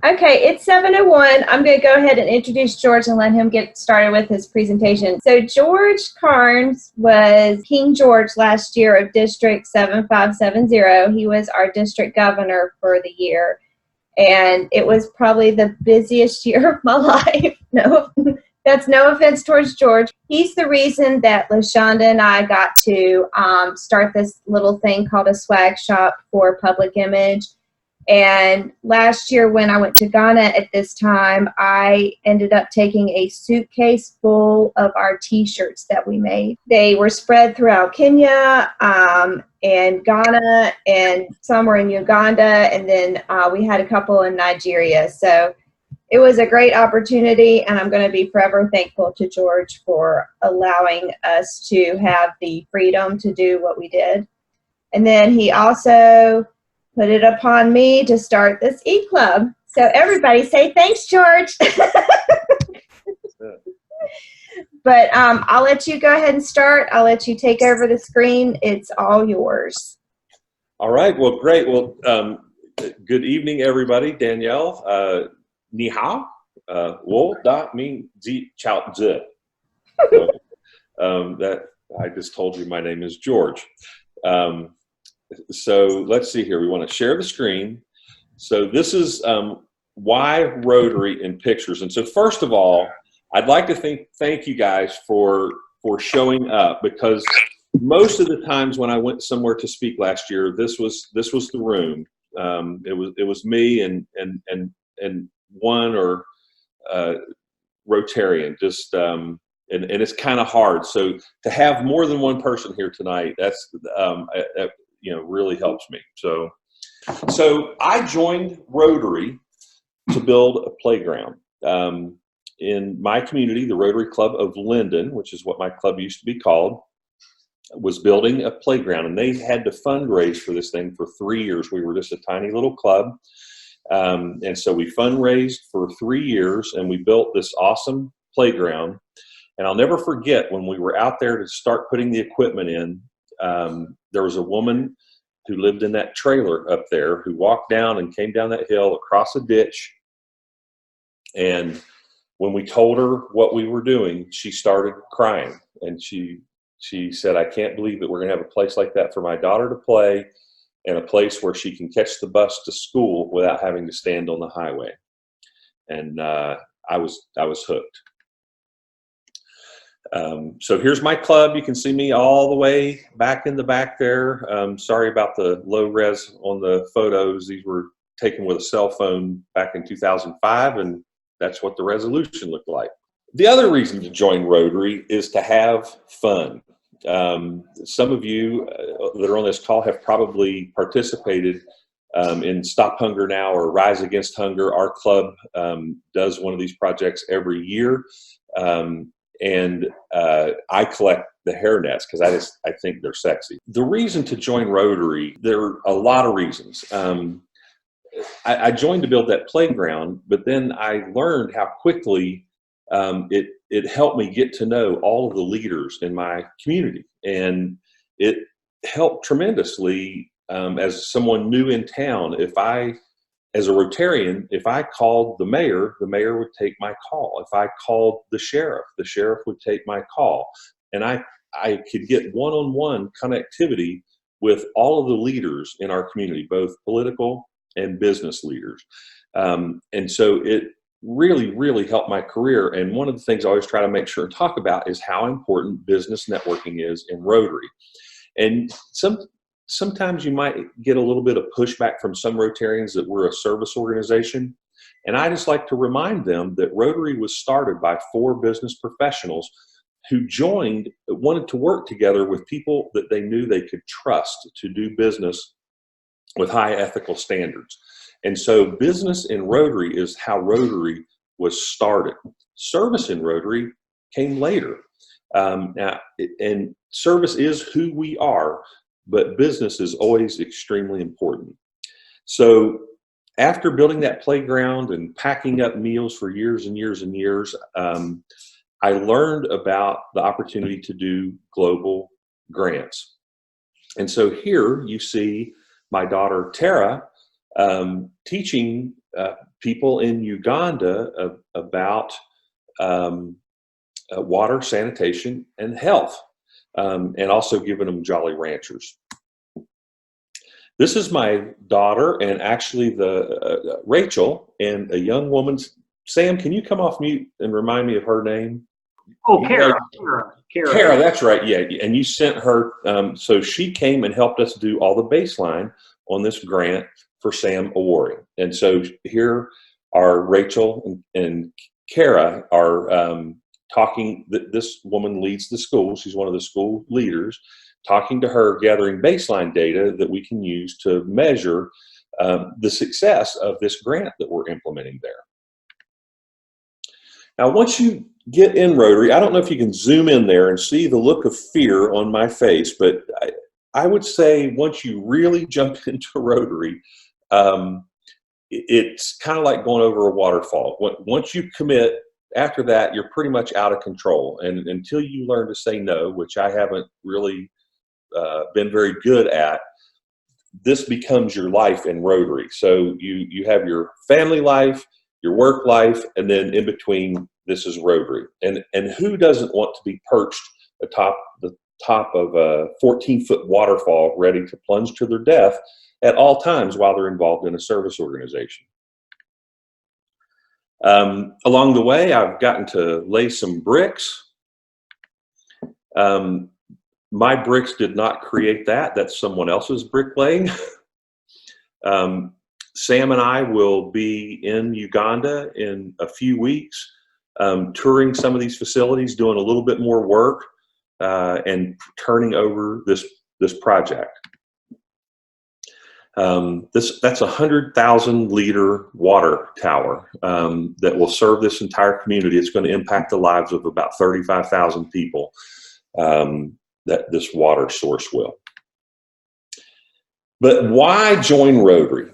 Okay, it's 7:01. I'm going to go ahead and introduce George and let him get started with his presentation. So George Karnes was King George last year of District 7570. He was our district governor for the year, and it was probably the busiest year of my life. No, that's no offense towards George. He's the reason that LaShonda and I got to start this little thing called a swag shop for public image. And last year when I went to Ghana at this time, I ended up taking a suitcase full of our t-shirts that we made. They were spread throughout Kenya and Ghana, and some were in Uganda, and then we had a couple in Nigeria. So it was a great opportunity, and I'm going to be forever thankful to George for allowing us to have the freedom to do what we did. And then he also put it upon me to start this eClub. So everybody say thanks, George. But I'll let you go ahead and start. I'll let you take over the screen. It's all yours. All right. Well, great. Well, good evening, everybody. Danielle, ni hao, wo da ming zi chao zi. That I just told you my name is George. So let's see here. We want to share the screen. So this is why Rotary in pictures. And so first of all, I'd like to thank you guys for showing up, because most of the times when I went somewhere to speak last year, this was the room. It was me and one or Rotarian. Just and it's kind of hard. So to have more than one person here tonight, that's really helps me. So I joined Rotary to build a playground in my community. The Rotary Club of Linden, which is what my club used to be called, was building a playground, and they had to fundraise for this thing for 3 years. We were just a tiny little club, and so we fundraised for 3 years, and we built this awesome playground. And I'll never forget when we were out there to start putting the equipment in. There was a woman who lived in that trailer up there who walked down and came down that hill across a ditch. And when we told her what we were doing, she started crying. And she said, I can't believe that we're going to have a place like that for my daughter to play, and a place where she can catch the bus to school without having to stand on the highway. And I was hooked. So here's my club. You can see me all the way back in the back there. Sorry about the low res on the photos. These were taken with a cell phone back in 2005, and that's what the resolution looked like. The other reason to join Rotary is to have fun. Some of you that are on this call have probably participated in Stop Hunger Now or Rise Against Hunger. Our club does one of these projects every year. And I collect the hairnets because I think they're sexy. The reason to join Rotary, there are a lot of reasons. I joined to build that playground, but then I learned how quickly it helped me get to know all of the leaders in my community. And it helped tremendously as someone new in town. As a Rotarian, if I called the mayor would take my call. If I called the sheriff would take my call. And I could get one-on-one connectivity with all of the leaders in our community, both political and business leaders. And so it really, really helped my career. And one of the things I always try to make sure and talk about is how important business networking is in Rotary. And sometimes you might get a little bit of pushback from some Rotarians that we're a service organization. And I just like to remind them that Rotary was started by 4 business professionals who wanted to work together with people that they knew they could trust to do business with high ethical standards. And so business in Rotary is how Rotary was started. Service in Rotary came later. And service is who we are, but business is always extremely important. So after building that playground and packing up meals for years and years and years, I learned about the opportunity to do global grants. And so here you see my daughter, Tara, teaching people in Uganda about water, sanitation, and health, and also giving them Jolly Ranchers. This is my daughter, and actually the Rachel, and a young woman. Sam, can you come off mute and remind me of her name? Oh, Kara. Kara, that's right. Yeah, and you sent her. So she came and helped us do all the baseline on this grant for Sam Awori. And so here are Rachel and Kara are talking. This woman leads the school. She's one of the school leaders. Talking to her, gathering baseline data that we can use to measure the success of this grant that we're implementing there. Now, once you get in Rotary, I don't know if you can zoom in there and see the look of fear on my face, but I would say once you really jump into Rotary, it's kind of like going over a waterfall. Once you commit, after that, you're pretty much out of control. And until you learn to say no, which I haven't really been very good at, this becomes your life in Rotary. So you have your family life, your work life, and then in between, this is Rotary. And who doesn't want to be perched atop the top of a 14-foot waterfall ready to plunge to their death at all times while they're involved in a service organization? Along the way, I've gotten to lay some bricks. My bricks did not create that. That's someone else's bricklaying. Sam and I will be in Uganda in a few weeks, touring some of these facilities, doing a little bit more work, and turning over this project. That's a 100,000 liter water tower that will serve this entire community. It's going to impact the lives of about 35,000 people. That this water source will. But why join Rotary?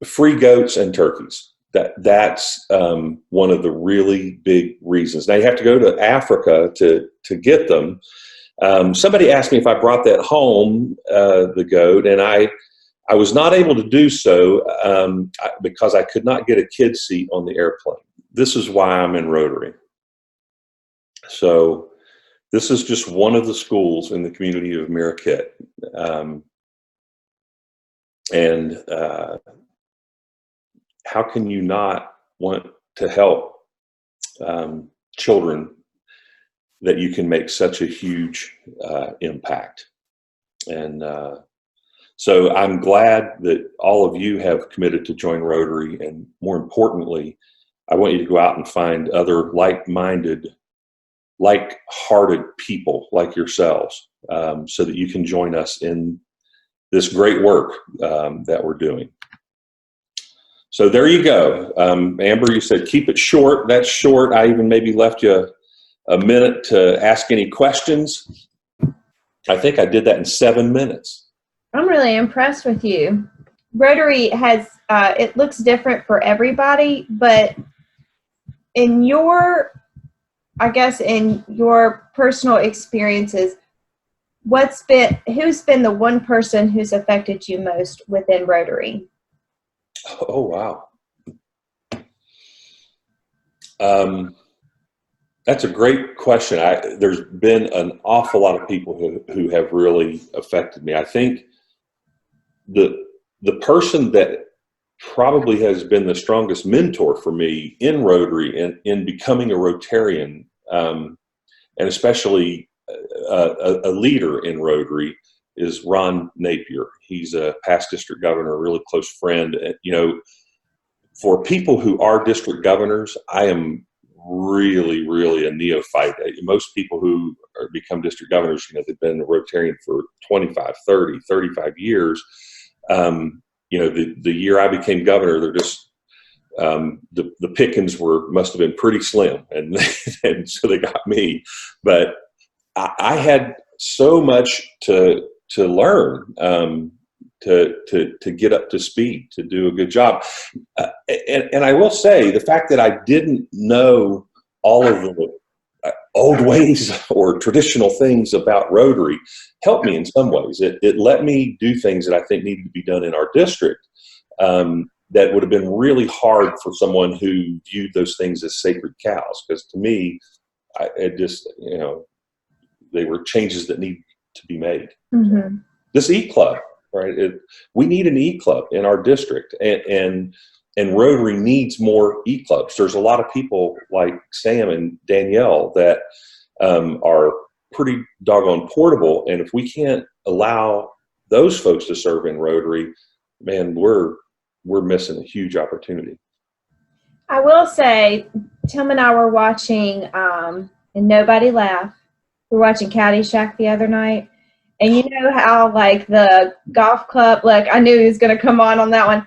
Free goats and turkeys. That's one of the really big reasons. Now you have to go to Africa to get them. Somebody asked me if I brought that home, the goat, and I was not able to do so because I could not get a kid's seat on the airplane. This is why I'm in Rotary. So this is just one of the schools in the community of Marquette. How can you not want to help children that you can make such a huge impact? And so I'm glad that all of you have committed to join Rotary, and more importantly, I want you to go out and find other like-hearted people like yourselves, so that you can join us in this great work that we're doing. So there you go. Amber, you said keep it short. That's short. I even maybe left you a minute to ask any questions. I think I did that in 7 minutes. I'm really impressed with you. Rotary has, it looks different for everybody, but in your personal experiences, who's been the one person who's affected you most within Rotary? Oh, wow. That's a great question. There's been an awful lot of people who have really affected me. I think the person that probably has been the strongest mentor for me in Rotary, in becoming a Rotarian, and especially a leader in Rotary, is Ron Napier. He's a past district governor, a really close friend. For people who are district governors, I am really, really a neophyte. Most people who become district governors, they've been a Rotarian for 25, 30, 35 years. The year I became governor, they're just, the pickings must have been pretty slim, and so they got me. But I had so much to learn, to get up to speed, to do a good job. And I will say, the fact that I didn't know all old ways or traditional things about Rotary helped me in some ways. It let me do things that I think needed to be done in our district that would have been really hard for someone who viewed those things as sacred cows. Because to me, it just, they were changes that need to be made. Mm-hmm. This eClub, right? We need an eClub in our district, and Rotary needs more eClubs. There's a lot of people like Sam and Danielle that are pretty doggone portable, and if we can't allow those folks to serve in Rotary, man, we're missing a huge opportunity. I will say, Tim and I were watching, and nobody laughed. We were watching Caddyshack the other night, and you know how like the golf club, like I knew he was going to come on that one.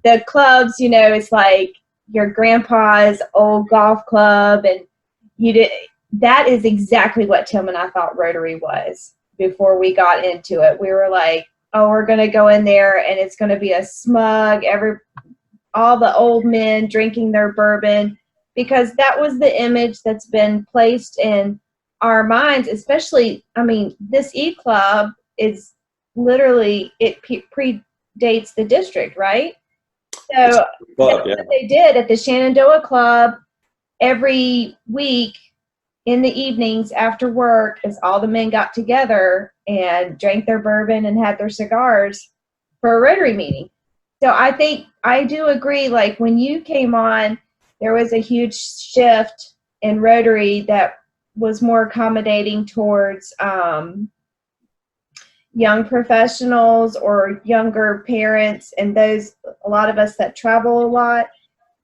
The clubs, it's like your grandpa's old golf club, and that is exactly what Tim and I thought Rotary was before we got into it. We were like, oh, we're going to go in there and it's going to be a smug, all the old men drinking their bourbon, because that was the image that's been placed in our minds, especially, this eClub is literally, it predates the district, right? So Club, that's what they did at the Shenandoah Club every week in the evenings after work, as all the men got together and drank their bourbon and had their cigars for a Rotary meeting. So I think I do agree, like when you came on, there was a huge shift in Rotary that was more accommodating towards young professionals or younger parents, and a lot of us that travel a lot.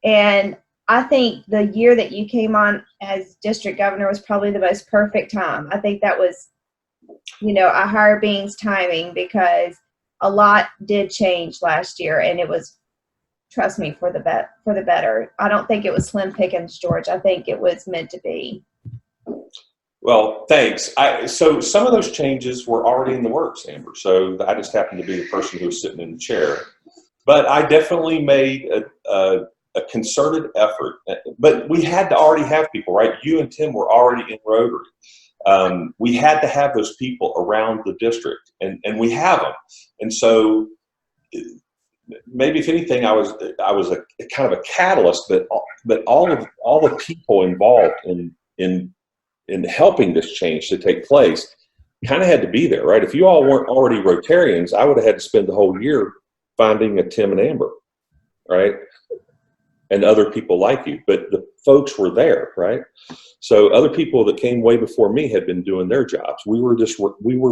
And I think the year that you came on as district governor was probably the most perfect time. I think that was, a higher beings timing, because a lot did change last year, and it was, trust me, for the better. I don't think it was slim pickings, George. I think it was meant to be. Well, thanks. So some of those changes were already in the works, Amber. So I just happened to be the person who was sitting in the chair. But I definitely made a concerted effort. But we had to already have people, right? You and Tim were already in Rotary. We had to have those people around the district, and we have them. And so maybe if anything, I was a kind of a catalyst, but all the people involved in helping this change to take place kind of had to be there, right? If you all weren't already Rotarians, I would have had to spend the whole year finding a Tim and Amber, right? And other people like you, but the folks were there, right? So other people that came way before me had been doing their jobs. We were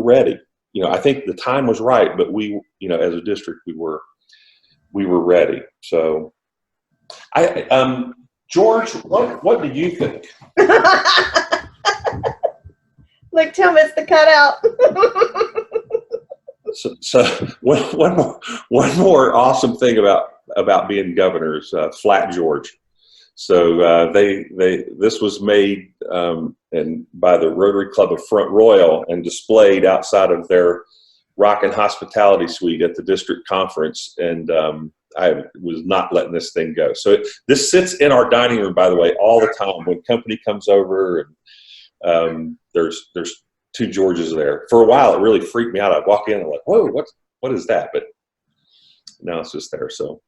ready. I think the time was right, but we, as a district, we were ready. So George, what do you think? Look, Tim, it's the cutout. So one more awesome thing about being governor is Flat George. So this was made and by the Rotary Club of Front Royal and displayed outside of their Rockin' Hospitality Suite at the district conference, and I was not letting this thing go. So this sits in our dining room, by the way, all the time when company comes over, and there's two Georges there. For a while, it really freaked me out. I'd walk in and I'm like, whoa, what is that? But now it's just there. So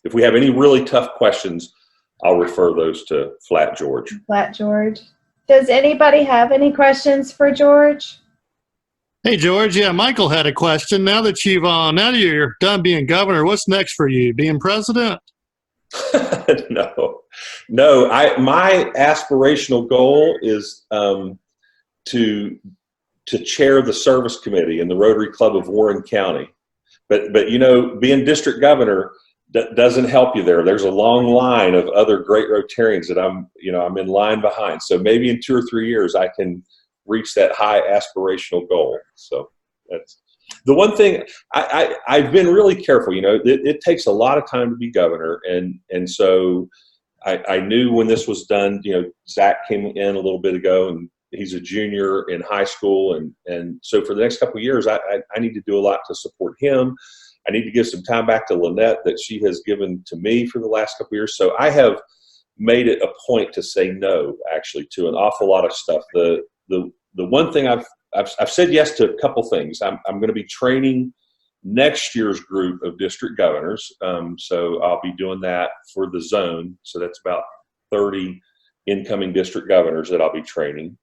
if we have any really tough questions, I'll refer those to Flat George. Flat George. Does anybody have any questions for George? Hey, George. Yeah, Michael had a question. Now that you're done being governor, what's next for you? Being president? No. My aspirational goal is to chair the service committee in the Rotary Club of Warren County. But being district governor doesn't help you there. There's a long line of other great Rotarians that I'm in line behind. So maybe in 2 or 3 years I can reach that high aspirational goal. So that's the one thing I've been really careful. It takes a lot of time to be governor, and so I knew when this was done. Zach came in a little bit ago, and he's a junior in high school, and so for the next couple of years, I need to do a lot to support him. I need to give some time back to Lynette that she has given to me for the last couple of years. So I have made it a point to say no, actually, to an awful lot of stuff. The one thing I've said yes to a couple things. I'm going to be training next year's group of district governors. So I'll be doing that for the zone. So that's about 30 incoming district governors that I'll be training.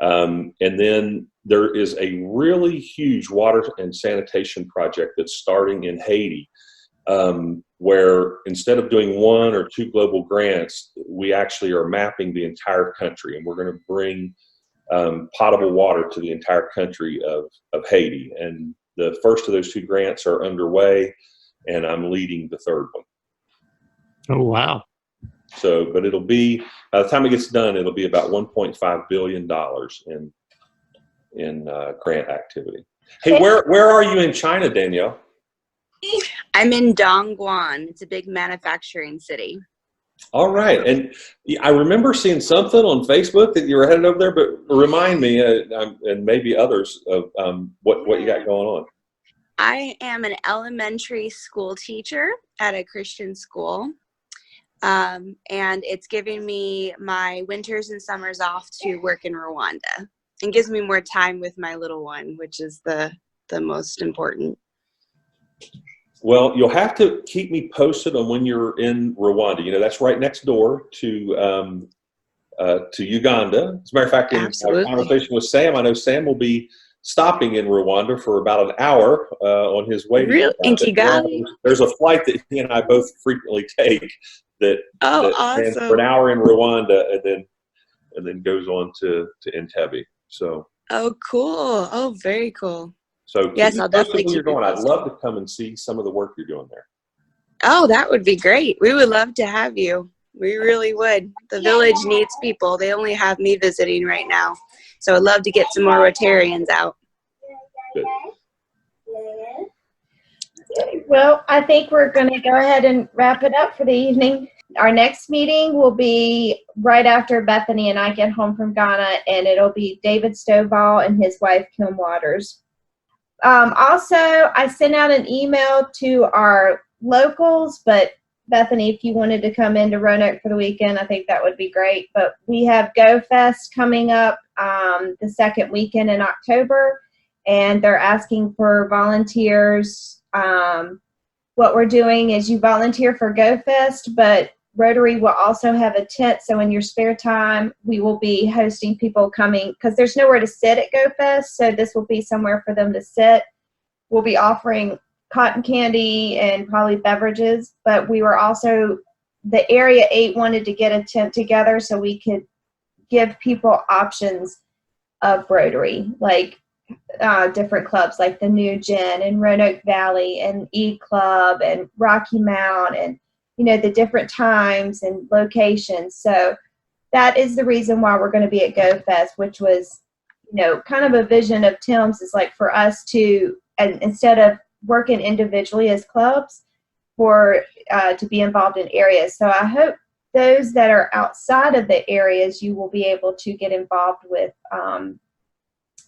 And then there is a really huge water and sanitation project that's starting in Haiti, where instead of doing 1 or 2 global grants, we actually are mapping the entire country, and we're going to bring potable water to the entire country of Haiti. And the first of those 2 grants are underway, and I'm leading the third one. Oh, wow. So, but it'll be, by the time it gets done, it'll be about $1.5 billion in grant activity. Hey, where are you in China, Danielle? I'm in Dongguan. It's a big manufacturing city. All right. And I remember seeing something on Facebook that you were headed over there, but remind me, and maybe others, of what you got going on. I am an elementary school teacher at a Christian school. And it's giving me my winters and summers off to work in Rwanda, and gives me more time with my little one, which is the most important. Well, you'll have to keep me posted on when you're in Rwanda. You know, that's right next door to Uganda. As a matter of fact, in our conversation with Sam, I know Sam will be stopping in Rwanda for about an hour on his way to Kigali. There's a flight that he and I both frequently take that awesome. stands for an hour in Rwanda and then goes on to Entebbe. So. Oh, cool. Oh, very cool. So yes, I'll definitely keep you're going. you I'd love to come and see some of the work you're doing there. Oh, that would be great. We would love to have you. We really would. The village needs people. They only have me visiting right now. So I'd love to get some more Rotarians out. Good. Well, I think we're going to go ahead and wrap it up for the evening. Our next meeting will be right after Bethany and I get home from Ghana, and it'll be David Stovall and his wife, Kim Waters. Also, I sent out an email to our locals, but Bethany, if you wanted to come into Roanoke for the weekend, I think that would be great. But we have Go Fest coming up the second weekend in October, and they're asking for volunteers. What we're doing is you volunteer for Go Fest, but Rotary will also have a tent, so in your spare time, we will be hosting people coming, because there's nowhere to sit at Go Fest, so this will be somewhere for them to sit. We'll be offering cotton candy and probably beverages, but we were also, the Area 8 wanted to get a tent together so we could give people options of Rotary, like different clubs like the New Gen and Roanoke Valley and eClub and Rocky Mount, and you know, the different times and locations. So that is the reason why we're going to be at Go Fest, which was, you know, kind of a vision of Tim's, is like for us to, and instead of working individually as clubs, for to be involved in areas. So I hope those that are outside of the areas, you will be able to get involved with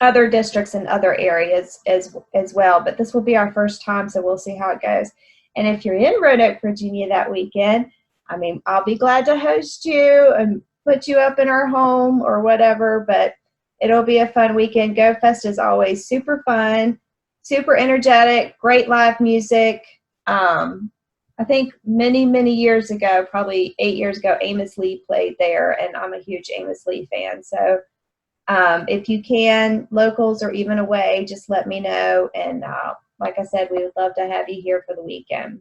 other districts and other areas as well. But this will be our first time, so we'll see how it goes. And if you're in Roanoke, Virginia that weekend, I mean, I'll be glad to host you and put you up in our home or whatever, but it'll be a fun weekend. Go Fest is always super fun, super energetic, great live music. I think many, many years ago, probably 8 years ago, Amos Lee played there, and I'm a huge Amos Lee fan. So if you can, locals or even away, just let me know. And like I said, we would love to have you here for the weekend.